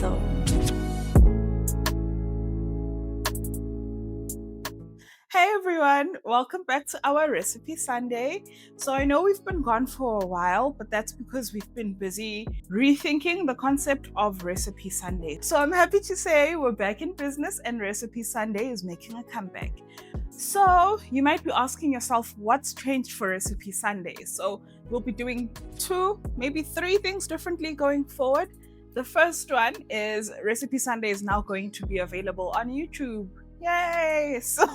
episode. Hey everyone, welcome back to our Recipe Sunday. So I know we've been gone for a while, but that's because we've been busy rethinking the concept of Recipe Sunday. So I'm happy to say we're back in business and Recipe Sunday is making a comeback. So you might be asking yourself, what's changed for Recipe Sunday? So we'll be doing 2, maybe 3 things differently going forward. The first one is Recipe Sunday is now going to be available on YouTube. Yay! So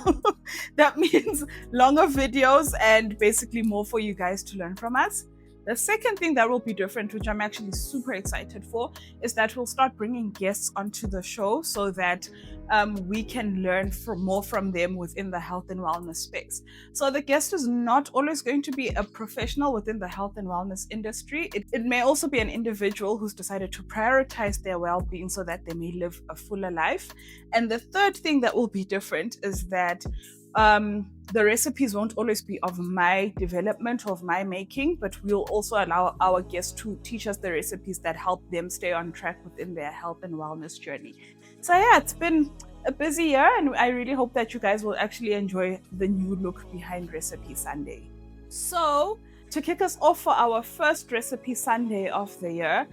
that means longer videos and basically more for you guys to learn from us. The second thing that will be different, which I'm actually super excited for, is that we'll start bringing guests onto the show so that we can learn more from them within the health and wellness space. So the guest is not always going to be a professional within the health and wellness industry. It may also be an individual who's decided to prioritize their well-being so that they may live a fuller life. And the third thing that will be different is that the recipes won't always be of my development or of my making, but we'll also allow our guests to teach us the recipes that help them stay on track within their health and wellness journey. So yeah, it's been a busy year and I really hope that you guys will actually enjoy the new look behind Recipe Sunday. So to kick us off for our first Recipe Sunday of the year,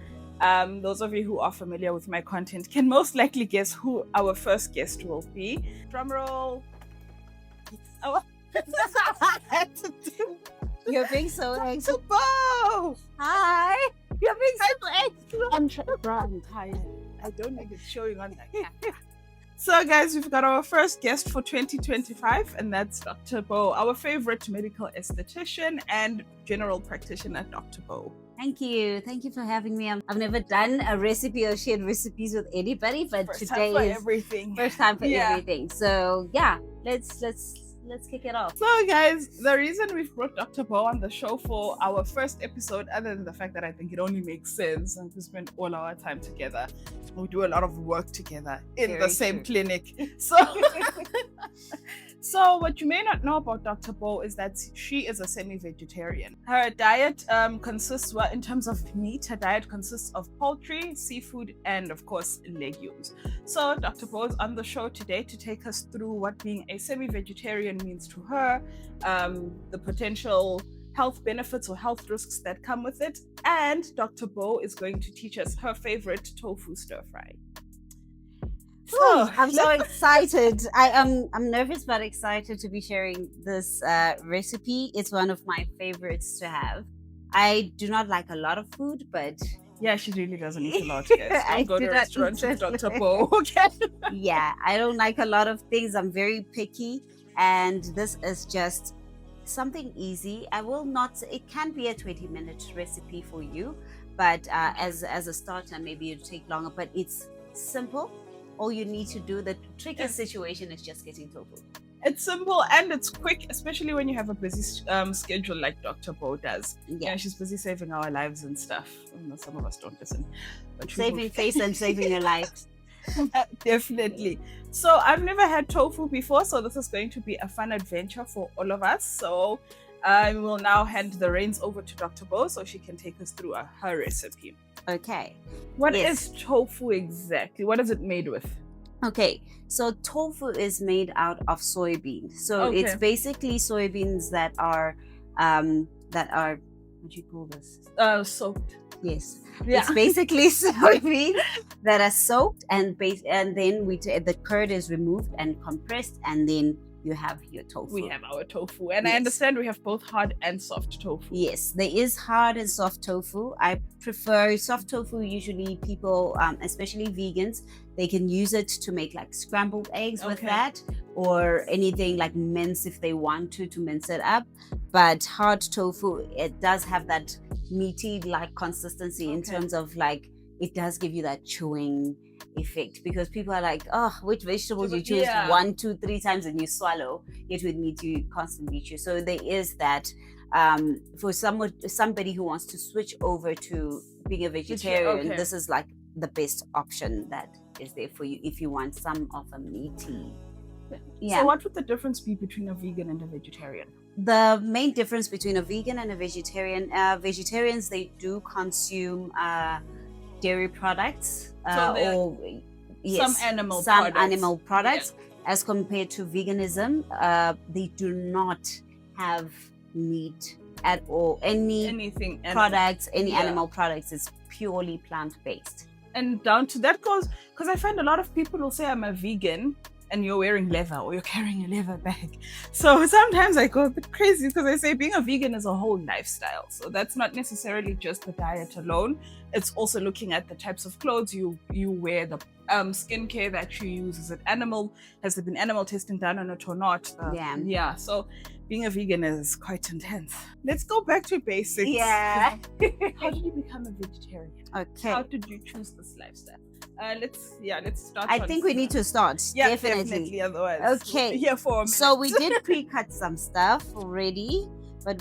those of you who are familiar with my content can most likely guess who our first guest will be. Drum roll. Oh. You're being so extra. Bo! Hi. You're being so extra. I'm tired. I don't think it's showing on that camera. So guys, we've got our first guest for 2025 and that's Dr. Bo, our favorite medical aesthetician and general practitioner, Dr. Bo. Thank you. Thank you for having me. I've never done a recipe or shared recipes with anybody, but First today time for is everything. first time for everything. So yeah, let's kick it off. So guys, the reason we've brought Dr. Bo on the show for our first episode, other than the fact that I think it only makes sense and we spend all our time together, we do a lot of work together in the same clinic. So what you may not know about Dr. Bo is that she is a semi-vegetarian. Her diet consists, well, in terms of meat, her diet consists of poultry, seafood, and of course, legumes. So Dr. Bo is on the show today to take us through what being a semi-vegetarian means to her, the potential health benefits or health risks that come with it, and Dr. Bo is going to teach us her favorite tofu stir-fry. So, I'm so excited. I'm nervous but excited to be sharing this recipe. It's one of my favorites to have. I do not like a lot of food, but yeah, she really doesn't eat a lot. Yes. I go to do a not restaurant eat with Dr. Bo. Okay. Yeah, I don't like a lot of things. I'm very picky, and this is just something easy. It can be a 20-minute recipe for you, but as a starter, maybe it'll take longer, but it's simple. All you need to do, the tricky situation is just getting tofu. It's simple and it's quick, especially when you have a busy schedule like Dr. Bo does. Yeah, she's busy saving our lives and stuff. Some of us don't listen. But saving face and saving your life. Definitely. So I've never had tofu before, so this is going to be a fun adventure for all of us. So I will now hand the reins over to Dr. Bo so she can take us through her recipe. Okay. What is tofu exactly? What is it made with? Okay, so tofu is made out of soybeans. So it's basically soybeans that are what do you call this? Soaked. Yes. Yeah. It's basically soybeans that are soaked and then the curd is removed and compressed, and then you have your tofu. We have our tofu. And I understand we have both hard and soft tofu. Yes, there is hard and soft tofu. I prefer soft tofu. Usually people, especially vegans, they can use it to make like scrambled eggs with that, or anything like mince if they want to mince it up. But hard tofu, it does have that meaty like consistency in terms of like, it does give you that chewing effect, because people are like, oh, which vegetables you choose 1, 2, 3 times and you swallow, yet with meat you constantly chew. So there is that for somebody who wants to switch over to being a vegetarian, this is like the best option that is there for you if you want some of a meaty. So what would the difference be between a vegan and a vegetarian? The main difference between a vegan and a vegetarian, vegetarians, they do consume dairy products there are or some animal some products. animal products. As compared to veganism, they do not have meat at all. Anything products, any Yeah. animal products is purely plant-based. And down to that goes, because I find a lot of people will say I'm a vegan and you're wearing leather or you're carrying a leather bag. So sometimes I go a bit crazy because I say being a vegan is a whole lifestyle. So that's not necessarily just the diet alone. It's also looking at the types of clothes you wear, the skincare that you use. Is it animal? Has there been animal testing done on it or not? Yeah. So being a vegan is quite intense. Let's go back to basics. Yeah. How did you become a vegetarian? Okay. How did you choose this lifestyle? Let's start. I think we need to start. Yeah, definitely. Otherwise, Okay. we'll be here for a minute. So we did pre-cut some stuff already, but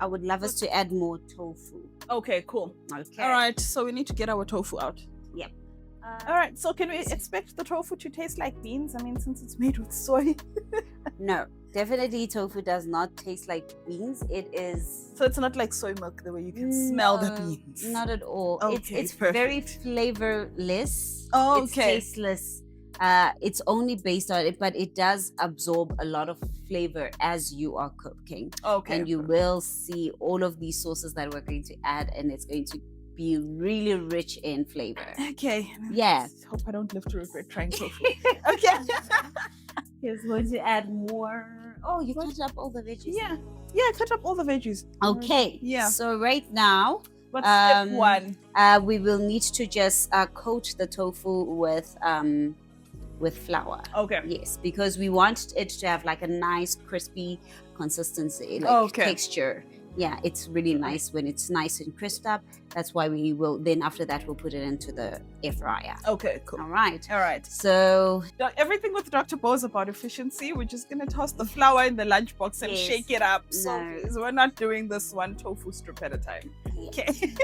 I would love us to add more tofu. Okay, cool. Okay. All right. So we need to get our tofu out. Yep. All right. So can we expect the tofu to taste like beans? I mean, since it's made with soy. No, definitely tofu does not taste like beans. It is. So it's not like soy milk the way you can smell the beans. Not at all. Okay, it's perfect. very flavorless. Oh, It's okay. tasteless. It's only based on it, but it does absorb a lot of flavor as you are cooking. Okay. And you will see all of these sauces that we're going to add, and it's going to be really rich in flavor. Okay. Yeah. I hope I don't live to regret trying tofu. Okay. Here's going to add more. Oh, you cut up all the veggies. Yeah, cut up all the veggies. Okay. Yeah. So right now, But step one. we will need to just coat the tofu with flour. Okay. Yes, because we want it to have like a nice crispy consistency, texture. Yeah, it's really nice when it's nice and crisped up. That's why we will then after that we'll put it into the air fryer. Okay, cool. All right. All right. So Everything with Dr. Bo is about efficiency. We're just gonna toss the flour in the lunchbox and Yes. shake it up. So No. please, we're not doing this one tofu strip at a time. yeah. Okay.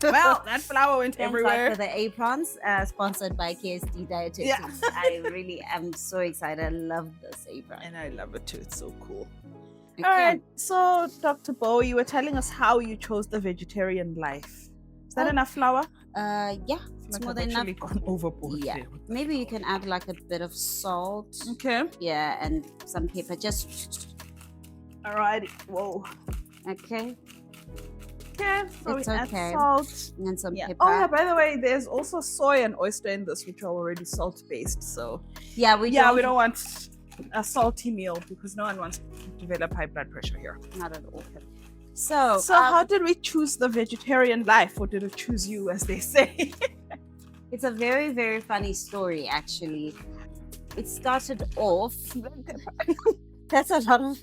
Well, that flour went Thanks everywhere. for the aprons, sponsored by KSD Dietitian. Yeah. I really am so excited. I love this apron. And I love it too. It's so cool. Okay. All right. So, Dr. Bo, you were telling us how you chose the vegetarian life. Is that Oh. enough flour? Yeah, it's Like more I've than enough. actually gone overboard Yeah, there. maybe you can add like a bit of salt. Okay. Yeah, and some pepper. Just All right. Whoa. okay, Okay. So It's we add okay. salt. and some Yeah. pepper. Oh yeah. By the way, there's also soy and oyster in this, which are already salt based. So Yeah, we we don't want a salty meal because no one wants to develop high blood pressure here. not at all. So, So how did we choose the vegetarian life, or did it choose you, as they say? it's a very, very funny story actually. It started off. That's a lot of.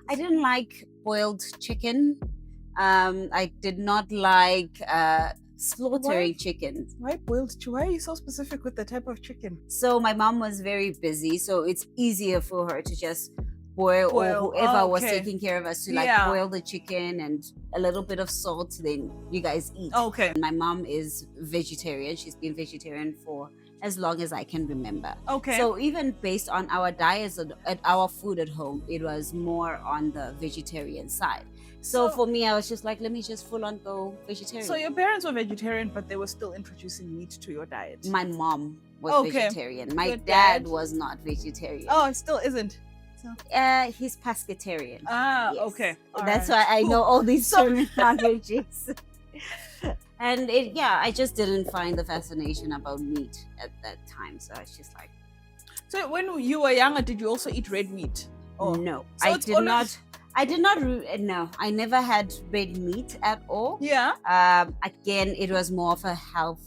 I didn't like boiled chicken. I did not like slaughtering Why? chicken. Why boiled chicken? Why are you so specific with the type of chicken? So my mom was very busy, so it's easier for her to just boil, or Boil. whoever Oh, was okay. taking care of us to like Yeah. boil the chicken and a little bit of salt, then you guys eat. Okay. My mom is vegetarian. She's been vegetarian for as long as I can remember. Okay. So even based on our diets at our food at home, it was more on the vegetarian side. So So- for me, I was just like, let me just full on go vegetarian. So your parents were vegetarian, but they were still introducing meat to your diet. My mom was Okay. vegetarian. My Your dad dad? was not vegetarian. Oh, it still isn't. So. He's pescatarian. Ah, Yes. okay. All That's right. why I know all these So- terminologies. And I just didn't find the fascination about meat at that time. So I was just like, So when you were younger, did you also eat red meat? Oh, no, So I it's did always- not. I did not. No, I never had red meat at all. Yeah. Again, it was more of a health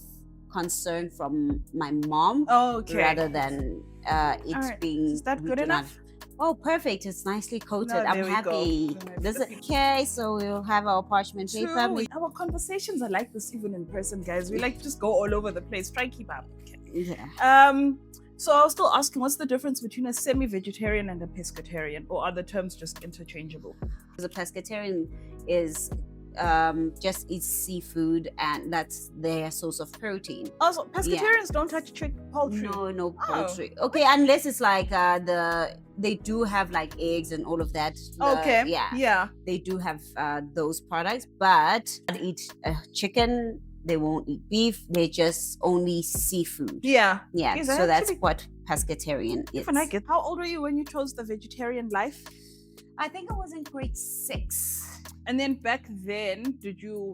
concern from my mom Oh, okay. rather than it All right. being. Is that we good do not- enough? Oh, perfect. It's nicely coated. No, I'm there we go. happy. Then I This flip it. okay, so we'll have our parchment paper. True. Our conversations are like this even in person, guys. We like just go all over the place. Try keep up. Okay. Yeah. So I was still asking, what's the difference between a semi-vegetarian and a pescatarian, or are the terms just interchangeable? The pescatarian is just eats seafood, and that's their source of protein. Also, pescatarians don't touch poultry. No Oh. poultry. Okay, unless it's like they do have like eggs and all of that. Okay. Yeah. Yeah. They do have those products, but I eat chicken, they won't eat beef. They just only seafood. Yeah. Yeah. Yes, So that's actually- what pescatarian is. Even I get. How old were you when you chose the vegetarian life? I think I was in grade 6. And then back then,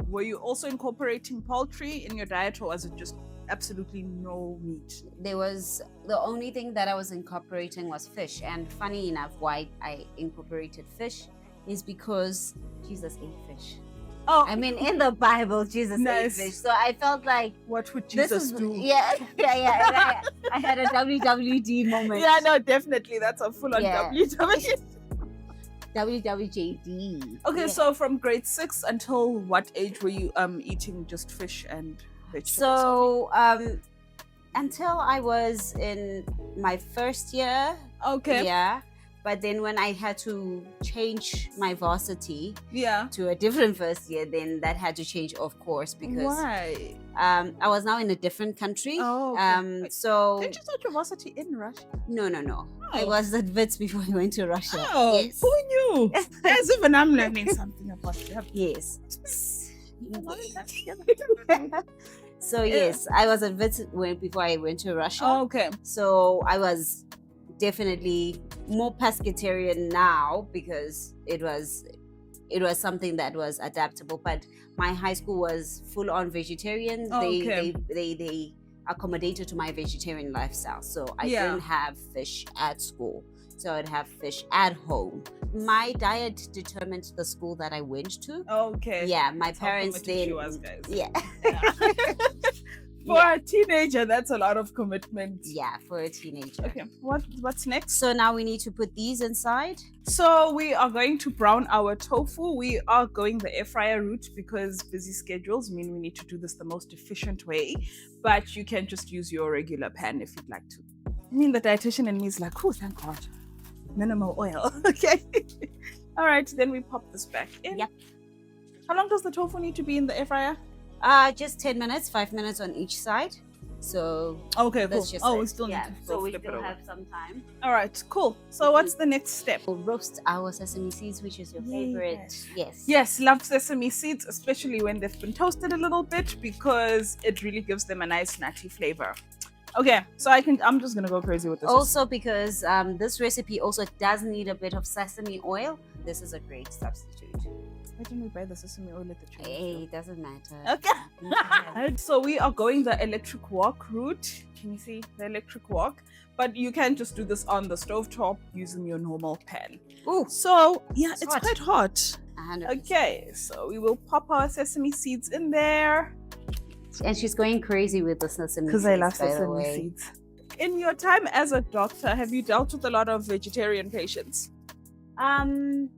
were you also incorporating poultry in your diet, or was it just absolutely no meat? There was the only thing that I was incorporating was fish. And funny enough, why I incorporated fish is because Jesus ate fish. Oh, I mean, in the Bible, Jesus Nice. ate fish. So I felt like what would this Jesus is do? yeah. I had a WWD moment. Yeah, no, definitely. That's a full-on Yeah. WW. WWJD. Okay, Yeah. so from grade 6 until what age were you eating just fish and vegetables? So until I was in my first year, okay, yeah. But then when I had to change my varsity yeah. to a different first year, then that had to change, of course, because Why? I was now in a different country. Oh, okay. So Did you start your varsity in Russia? no. I Oh. was at Wits before I went to Russia. Oh, Yes. who knew? As if I'm learning something about you. Yes. Okay. So Yeah. yes, I was at Wits before I went to Russia. Okay. So I was definitely more pescatarian now because it was something that was adaptable. But my high school was full on vegetarian. Okay. They accommodated to my vegetarian lifestyle. So I Yeah. didn't have fish at school. So I'd have fish at home. My diet determined the school that I went to. Okay. Yeah, my That's how parents committed she then. was, guys. Yeah. For a teenager, that's a lot of commitment. Yeah, for a teenager. Okay. What's next? So now we need to put these inside. So we are going to brown our tofu. We are going the air fryer route because busy schedules mean we need to do this the most efficient way. But you can just use your regular pan if you'd like to. I mean, the dietitian in me is like, oh, thank God. Minimal oil. Okay. All right. Then we pop this back in. Yep. How long does the tofu need to be in the air fryer? Just 10 minutes, 5 minutes on each side. So Okay, cool. that's just Oh, it. we still need Yeah, to so go we flip it still over. have some time. All right, cool. So what's the next step? We'll roast our sesame seeds, which is your favorite. Yes. Yes, love sesame seeds, especially when they've been toasted a little bit because it really gives them a nice nutty flavor. Okay, so I'm just gonna go crazy with this. Also, because this recipe also does need a bit of sesame oil, this is a great substitute. Why didn't we buy the sesame oil at the train? Hey, it doesn't matter. Okay. So we are going the electric wok route. Can you see the electric wok? But you can just do this on the stovetop using your normal pan. Ooh, So yeah, It's it's hot. quite hot. 100%. Okay, so we will pop our sesame seeds in there. And she's going crazy with the sesame Because I seeds, love by the sesame way. seeds. In your time as a doctor, have you dealt with a lot of vegetarian patients?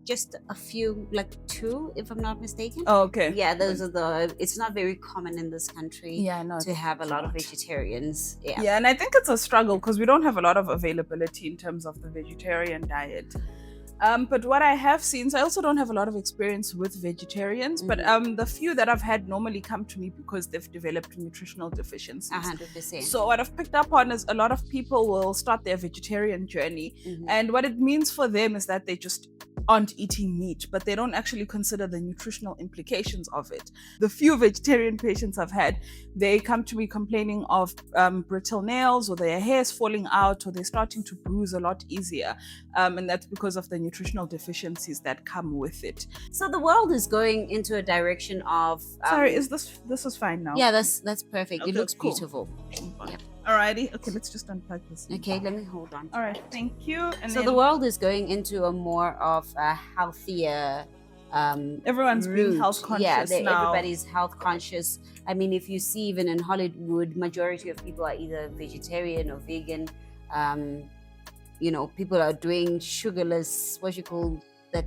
Just a few, like 2, if I'm not mistaken. Oh, okay. Yeah, those are the. It's not very common in this country Yeah, I know. to have a lot of not. vegetarians. Yeah. Yeah, and I think it's a struggle because we don't have a lot of availability in terms of the vegetarian diet. But what I have seen, so I also don't have a lot of experience with vegetarians, but the few that I've had normally come to me because they've developed nutritional deficiencies. 100%. So what I've picked up on is a lot of people will start their vegetarian journey, Mhm. and what it means for them is that they just aren't eating meat, but they don't actually consider the nutritional implications of it. The few vegetarian patients I've had, they come to me complaining of brittle nails, or their hair's falling out, or they're starting to bruise a lot easier, and that's because of the nutritional deficiencies that come with it. So the world is going into a direction of. Sorry, is this is fine now? Yeah, that's perfect. Okay, It looks cool. beautiful. Fine. Alrighty. Okay, let's just unplug this. Okay, let me hold on. All right, thank you. And So then the world is going into a more of a healthier. everyone's being route. health conscious Yeah, now. everybody's health conscious. I mean, if you see even in Hollywood, majority of people are either vegetarian or vegan. People are doing sugarless, what you call that,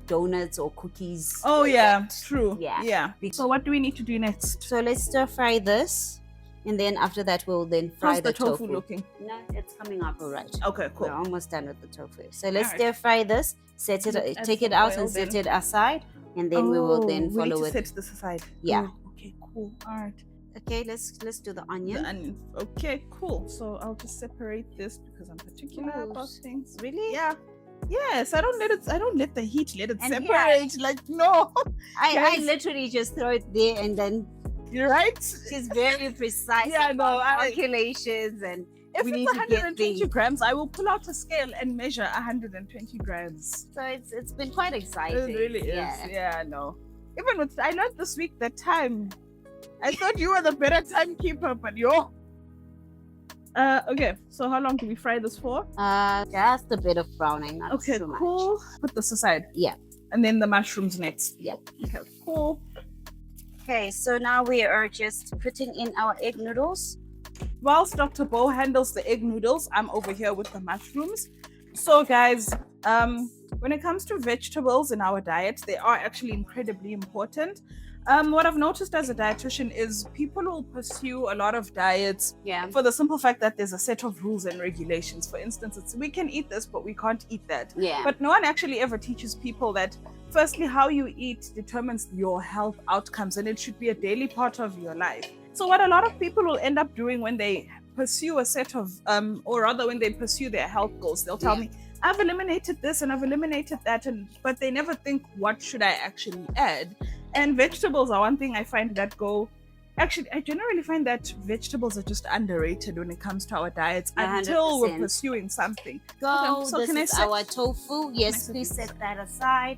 donuts or cookies. Oh like yeah, that. true. Yeah. Yeah. So what do we need to do next? So let's stir fry this, and then after that we'll then fry How's the tofu looking? No, it's coming up all right. Okay, cool. We're almost done with the tofu. So let's Alright. stir fry this, Let's take add it out some and oil set then. it aside, and then we will then we need follow to with. set this aside. Yeah. Oh, okay, cool. All right. Okay, let's do the The onion. onion. Okay, cool. So I'll just separate this because I'm particular Ooh, about things. Really? Yeah. Yes, I don't let the heat let it And separate. Like no. I Guys. literally just throw it there and then You're right. She's very precise. Yeah, no, calculations and if we it's need to get 120 things. grams, I will pull out a scale and measure 120 grams. So it's been quite exciting. It really is. Yeah. Yeah, no. Even with I learned this week that time. I thought you were the better timekeeper, but you're. Okay. So how long do we fry this for? Just a bit of browning, not Okay, too much. cool. Put this aside. Yeah. And then the mushrooms next. Yeah. Okay, cool. Okay, so now we are just putting in our egg noodles. Whilst Dr. Bo handles the egg noodles, I'm over here with the mushrooms. So guys, when it comes to vegetables in our diet, they are actually incredibly important. What I've noticed as a dietitian is people will pursue a lot of diets for the simple fact that there's a set of rules and regulations. For instance, it's we can eat this, but we can't eat that. Yeah. But no one actually ever teaches people that firstly, how you eat determines your health outcomes, and it should be a daily part of your life. So what a lot of people will end up doing when they pursue a set of, or rather when they pursue their health goals, they'll tell me, I've eliminated this and I've eliminated that, but they never think, what should I actually add? And vegetables are one thing I find that actually, I generally find that vegetables are just underrated when it comes to our diets 100%. Until we're pursuing something. So can this I is set- our tofu. Yes, please set that aside.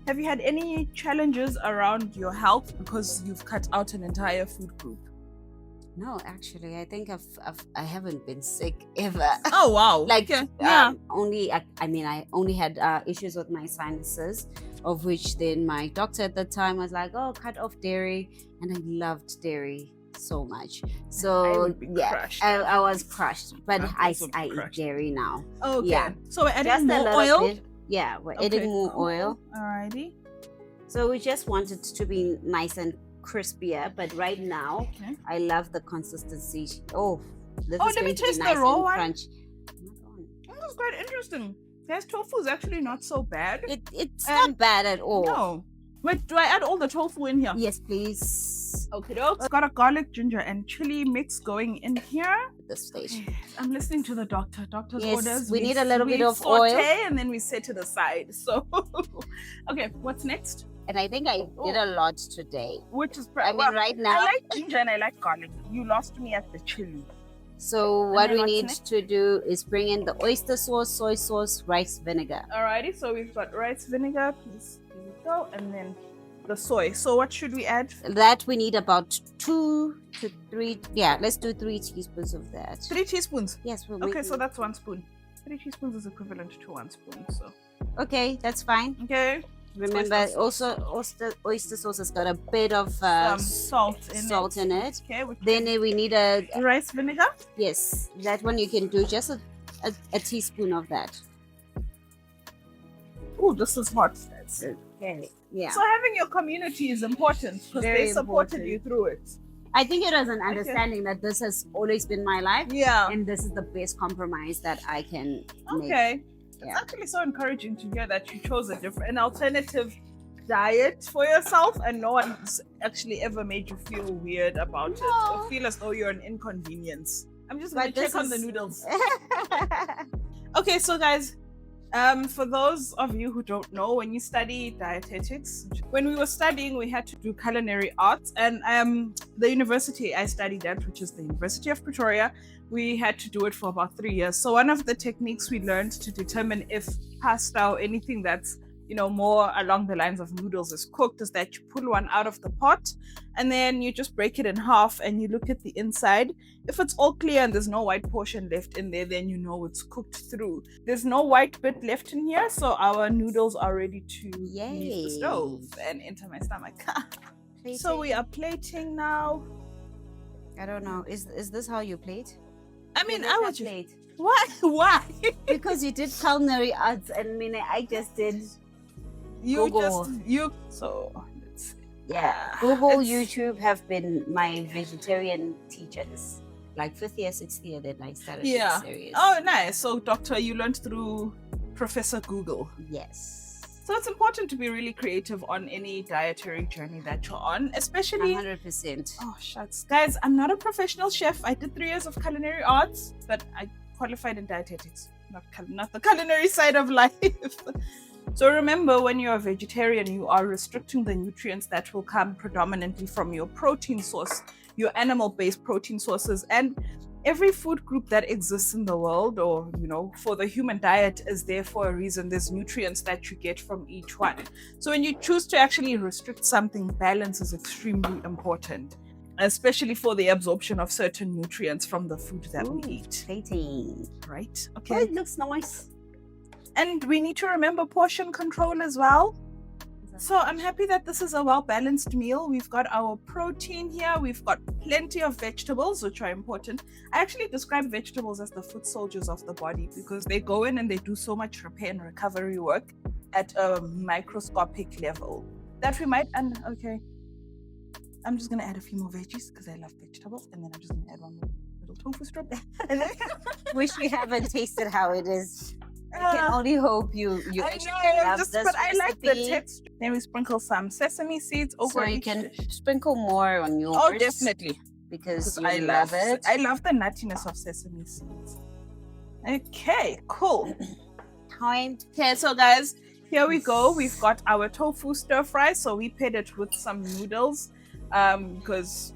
Have you had any challenges around your health because you've cut out an entire food group? No, actually, I think I haven't been sick ever. Oh wow! Like yeah. I only had issues with my sinuses, of which then my doctor at the time was like, "Oh, cut off dairy," and I loved dairy so much. So I was crushed, but I eat dairy now. Okay. Yeah. So we're adding Just more a little oil. bit. Yeah, we're adding more oil. Alrighty. So we just want it to be nice and crispier, but right now I love the consistency. Oh, this is let me going to be taste nice the raw and one. crunchy. This is quite interesting. Guys, tofu is actually not so bad. It's not bad at all. No. Wait, do I add all the tofu in here? Yes, please. Okay, I've got a garlic, ginger, and chili mix going in here. At this stage. Okay. I'm listening to the doctor. Doctor's orders. We need a little bit of saute oil. And then we set to the side. So, okay, what's next? And I think I did a lot today. Which is right now. I like ginger and I like garlic. You lost me at the chili. So what we need to do is bring in the oyster sauce, soy sauce, rice vinegar. Alrighty, so we've got rice vinegar, please. Here we go, and then the soy. So what should we add? That we need about 2 to 3. Yeah, let's do 3 teaspoons of that. 3 teaspoons. Yes, okay, so that's 1 spoon. 3 teaspoons is equivalent to 1 spoon. So okay, that's fine. Okay. Remember, also oyster sauce has got a bit of salt in it. Okay. Then we need a rice vinegar. Yes, that one you can do just a teaspoon of that. Oh, this is hot. Okay. Yeah. So having your community is important because they supported you through it. I think it was an understanding that this has always been my life. Yeah. And this is the best compromise that I can make. Okay. It's actually so encouraging to hear that you chose an alternative diet for yourself and no one's actually ever made you feel weird about it or feel as though you're an inconvenience. I'm just going to check on the noodles. Okay, so guys, for those of you who don't know, when you study dietetics, when we were studying, we had to do culinary arts, and the university I studied at, which is the University of Pretoria, we had to do it for about 3 years. So one of the techniques we learned to determine if pasta or anything that's more along the lines of noodles is cooked is that you pull one out of the pot and then you just break it in half and you look at the inside. If it's all clear and there's no white portion left in there, then you know it's cooked through. There's no white bit left in here, so our noodles are ready to leave the stove and enter my stomach. So we are plating now. I don't know. Is this how you plate? I mean, I would plate. Why? Because you did culinary arts, and I just did. So let's see. Yeah, Google, YouTube have been my vegetarian teachers. Like 5th year, 6th year, then I started this series. Oh, nice. So, doctor, you learned through Professor Google. Yes. So it's important to be really creative on any dietary journey that you're on, especially 100%. Oh, shucks. Guys, I'm not a professional chef. I did 3 years of culinary arts, but I qualified in dietetics, not the culinary side of life. So remember, when you're a vegetarian, you are restricting the nutrients that will come predominantly from your protein source, your animal-based protein sources. And every food group that exists in the world, or for the human diet, is there for a reason. There's nutrients that you get from each one. So when you choose to actually restrict something, balance is extremely important, especially for the absorption of certain nutrients from the food that we eat. Plating. Right? Oh, Okay. it looks nice. And we need to remember portion control as well. So I'm happy that this is a well-balanced meal. We've got our protein here. We've got plenty of vegetables, which are important. I actually describe vegetables as the foot soldiers of the body because they go in and they do so much repair and recovery work at a microscopic level that we might. And okay, I'm just gonna add a few more veggies because I love vegetables, and then I'm just gonna add one more little tofu strip. And then Wish we haven't tasted how it is. I can only hope you actually love this but I like the recipe. texture. Then we sprinkle some sesame seeds over So you each can dish. sprinkle more on yours. Oh, definitely. Because you I love it. I love the nuttiness of sesame seeds. Okay, cool. Time. Okay, so guys, here we go. We've got our tofu stir-fry. So we paired it with some noodles because,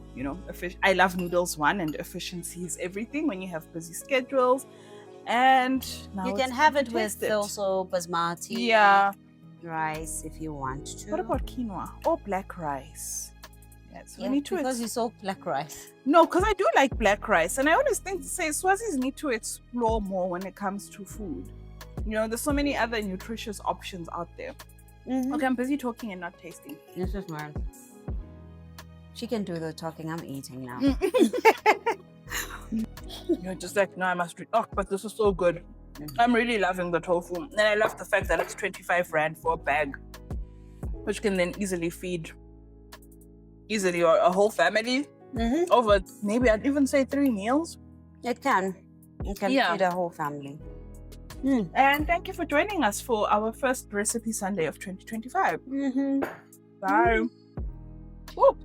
I love noodles, and efficiency is everything when you have busy schedules. And now You can it's have time it to with taste it. also basmati rice if you want to. What about quinoa or black rice? Yes, we Yeah, need to. because you saw black rice. No, because I do like black rice, and I always say Swazis need to explore more when it comes to food. There's so many other nutritious options out there. Okay, I'm busy talking and not tasting. This is mine. She can do the talking. I'm eating now. You're just like, no, I must read. Oh, but this is so good. I'm really loving the tofu. And I love the fact that it's 25 Rand for a bag, which can then easily feed a whole family over, maybe I'd even say 3 meals. It can. It can feed a whole family. And thank you for joining us for our first Recipe Sunday of 2025. Bye. Woo.